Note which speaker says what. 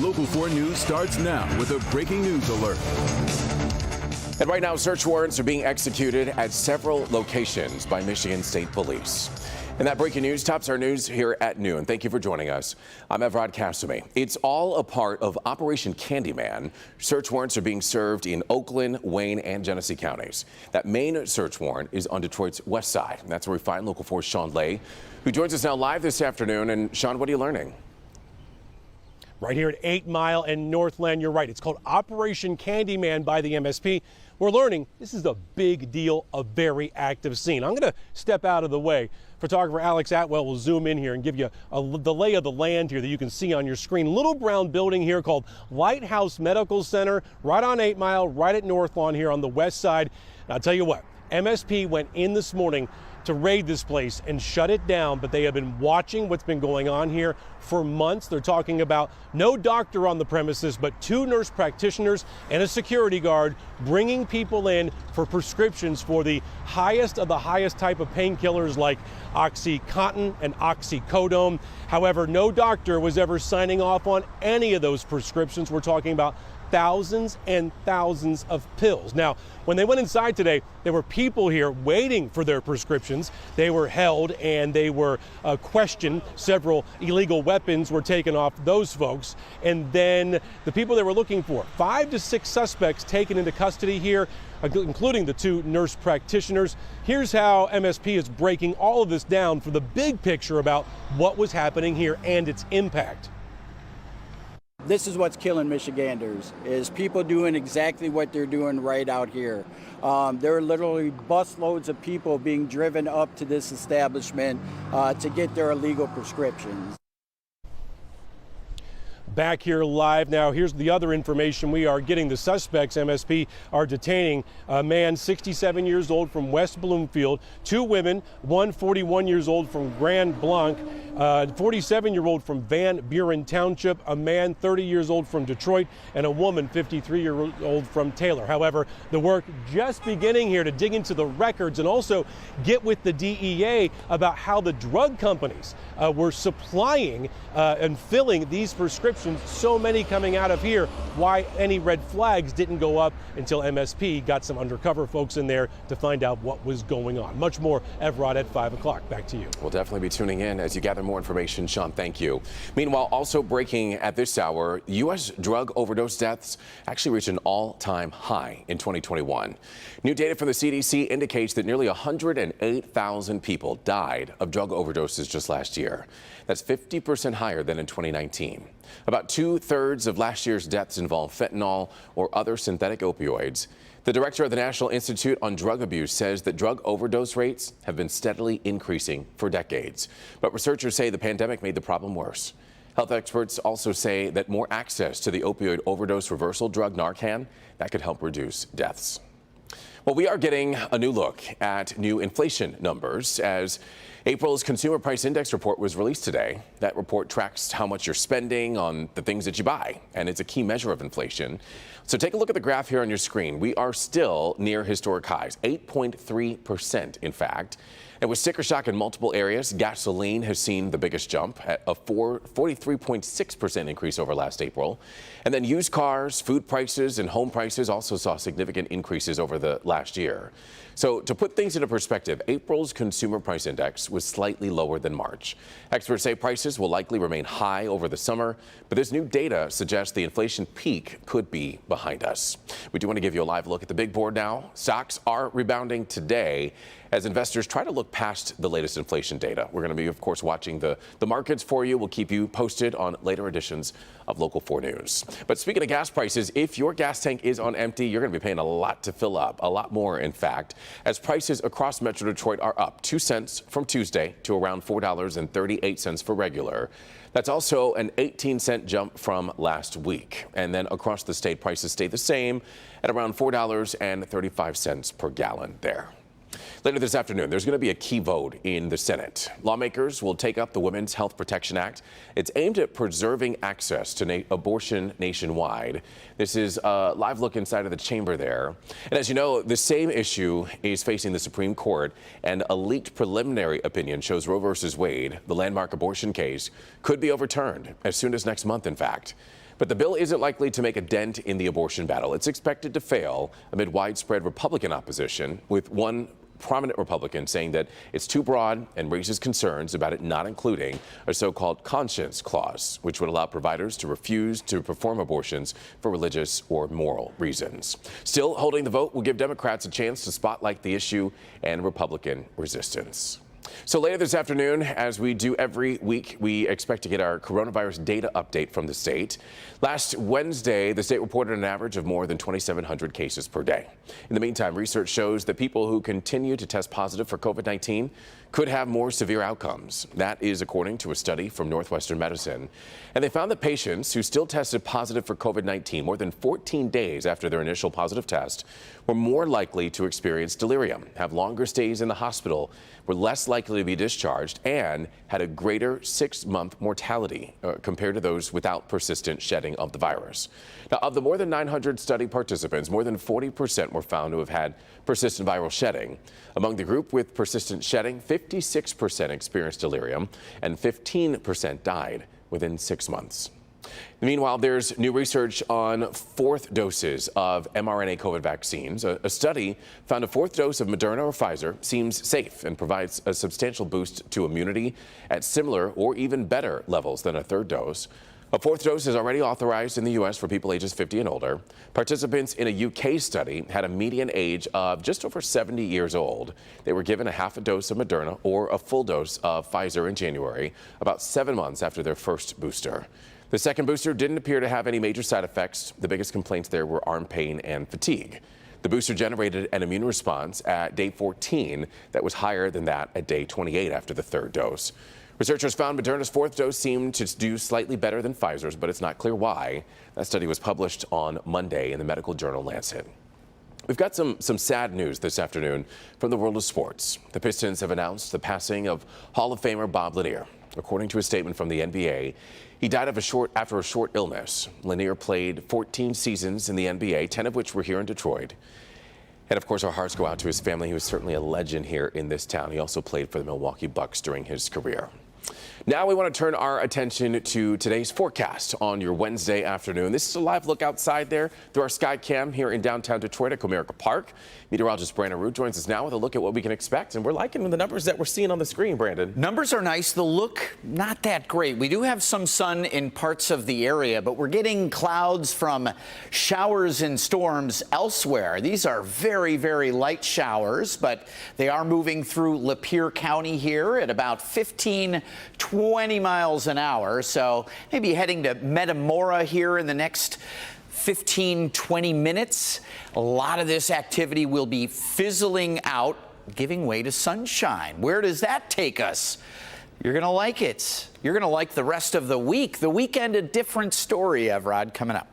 Speaker 1: Local 4 News starts now with a breaking news alert.
Speaker 2: And right now, search warrants are being executed at several locations by Michigan State Police. And that breaking news tops our news here at noon. Thank you for joining us. I'm Evrod Kasumi. It's all a part of Operation Candyman. Search warrants are being served in Oakland, Wayne, and Genesee counties. That main search warrant is on Detroit's west side. And that's where we find Local 4's Sean Lay, who joins us now live this afternoon. And Sean, what are you learning?
Speaker 3: Right here at 8 Mile and Northland, you're right. It's called Operation Candyman by the MSP. We're learning this is a big deal, a very active scene. I'm going to step out of the way. Photographer Alex Atwell will zoom in here and give you the lay of the land here that you can see on your screen. Little brown building here called Lighthouse Medical Center, right on 8 Mile, right at Northland here on the west side. And I'll tell you what, MSP went in this morning to raid this place and shut it down, but they have been watching what's been going on here for months. They're talking about no doctor on the premises, but 2 nurse practitioners and a security guard bringing people in for prescriptions for the highest of the highest type of painkillers like OxyContin and oxycodone. However, no doctor was ever signing off on any of those prescriptions. We're talking about thousands and thousands of pills. Now, when they went inside today, there were people here waiting for their prescriptions. They were held and they were questioned. Several illegal weapons were taken off those folks. And then the people they were looking for, 5 to 6 suspects taken into custody here, including the 2 nurse practitioners. Here's how MSP is breaking all of this down for the big picture about what was happening here and its impact.
Speaker 4: This is what's killing Michiganders, is people doing exactly what they're doing right out here. There are literally busloads of people being driven up to this establishment to get their illegal prescriptions.
Speaker 3: Back here live now. Here's the other information we are getting. The suspects, MSP, are detaining a man 67 years old from West Bloomfield, 2 women, one 41 years old from Grand Blanc, 47-year-old from Van Buren Township, a man 30 years old from Detroit, and a woman 53-year-old from Taylor. However, the work just beginning here to dig into the records and also get with the DEA about how the drug companies were supplying and filling these prescriptions, so many coming out of here, why any red flags didn't go up until MSP got some undercover folks in there to find out what was going on. Much more, Evrod, at 5 o'clock. Back to you.
Speaker 2: We'll definitely be tuning in as you gather more information. Sean, thank you. Meanwhile, also breaking at this hour, U.S. drug overdose deaths actually reached an all-time high in 2021. New data from the CDC indicates that nearly 108,000 people died of drug overdoses just last year. That's 50% higher than in 2019. About 2/3 of last year's deaths involved fentanyl or other synthetic opioids. The director of the National Institute on Drug Abuse says that drug overdose rates have been steadily increasing for decades. But researchers say the pandemic made the problem worse. Health experts also say that more access to the opioid overdose reversal drug Narcan, that could help reduce deaths. Well, we are getting a new look at new inflation numbers as April's Consumer Price Index report was released today. That report tracks how much you're spending on the things that you buy, and it's a key measure of inflation. So take a look at the graph here on your screen. We are still near historic highs, 8.3% in fact. And with sticker shock in multiple areas, gasoline has seen the biggest jump at a 43.6% increase over last April. And then used cars, food prices, and home prices also saw significant increases over the last year. So to put things into perspective, April's Consumer Price Index was slightly lower than March. Experts say prices will likely remain high over the summer, but this new data suggests the inflation peak could be behind us. We do want to give you a live look at the big board now. Stocks are rebounding today as investors try to look past the latest inflation data. We're going to be, of course, watching the markets for you. We'll keep you posted on later editions of Local 4 News. But speaking of gas prices, if your gas tank is on empty, you're going to be paying a lot to fill up, a lot more, in fact, as prices across Metro Detroit are up 2 cents from Tuesday to around $4.38 for regular. That's also an 18-cent jump from last week. And then across the state, prices stay the same at around $4.35 per gallon there. Later this afternoon, there's going to be a key vote in the Senate. Lawmakers will take up the Women's Health Protection Act. It's aimed at preserving access to abortion nationwide. This is a live look inside of the chamber there. And as you know, the same issue is facing the Supreme Court, and a leaked preliminary opinion shows Roe v. Wade, the landmark abortion case, could be overturned as soon as next month, in fact. But the bill isn't likely to make a dent in the abortion battle. It's expected to fail amid widespread Republican opposition, with one prominent Republican saying that it's too broad and raises concerns about it not including a so-called conscience clause, which would allow providers to refuse to perform abortions for religious or moral reasons. Still, holding the vote will give Democrats a chance to spotlight the issue and Republican resistance. So later this afternoon, as we do every week, we expect to get our coronavirus data update from the state. Last Wednesday, the state reported an average of more than 2,700 cases per day. In the meantime, research shows that people who continue to test positive for COVID-19 could have more severe outcomes. That is according to a study from Northwestern Medicine. And they found that patients who still tested positive for COVID-19 more than 14 days after their initial positive test were more likely to experience delirium, have longer stays in the hospital, were less likely to be discharged, and had a greater 6-month mortality compared to those without persistent shedding of the virus. Now, of the more than 900 study participants, more than 40% were found to have had persistent viral shedding. Among the group with persistent shedding, 56% experienced delirium and 15% died within 6 months. Meanwhile, there's new research on fourth doses of mRNA COVID vaccines. A study found a fourth dose of Moderna or Pfizer seems safe and provides a substantial boost to immunity at similar or even better levels than a third dose. A fourth dose is already authorized in the U.S. for people ages 50 and older. Participants in a U.K. study had a median age of just over 70 years old. They were given a half a dose of Moderna or a full dose of Pfizer in January, about 7 months after their first booster. The second booster didn't appear to have any major side effects. The biggest complaints there were arm pain and fatigue. The booster generated an immune response at day 14 that was higher than that at day 28 after the third dose. Researchers found Moderna's fourth dose seemed to do slightly better than Pfizer's, but it's not clear why. That study was published on Monday in the medical journal Lancet. We've got some sad news this afternoon from the world of sports. The Pistons have announced the passing of Hall of Famer Bob Lanier. According to a statement from the NBA, he died after a short illness. Lanier played 14 seasons in the NBA, 10 of which were here in Detroit. And of course, our hearts go out to his family. He was certainly a legend here in this town. He also played for the Milwaukee Bucks during his career. Now we want to turn our attention to today's forecast on your Wednesday afternoon. This is a live look outside there through our sky cam here in downtown Detroit at Comerica Park. Meteorologist Brandon Root joins us now with a look at what we can expect, and we're liking the numbers that we're seeing on the screen, Brandon.
Speaker 5: Numbers are nice. The look, not that great. We do have some sun in parts of the area, but we're getting clouds from showers and storms elsewhere. These are very, very light showers, but they are moving through Lapeer County here at about 15-20 miles an hour. So maybe heading to Metamora here in the next 15-20 minutes. A lot of this activity will be fizzling out, giving way to sunshine. Where does that take us? You're going to like it. You're going to like the rest of the week. The weekend, a different story, Evrod, coming up.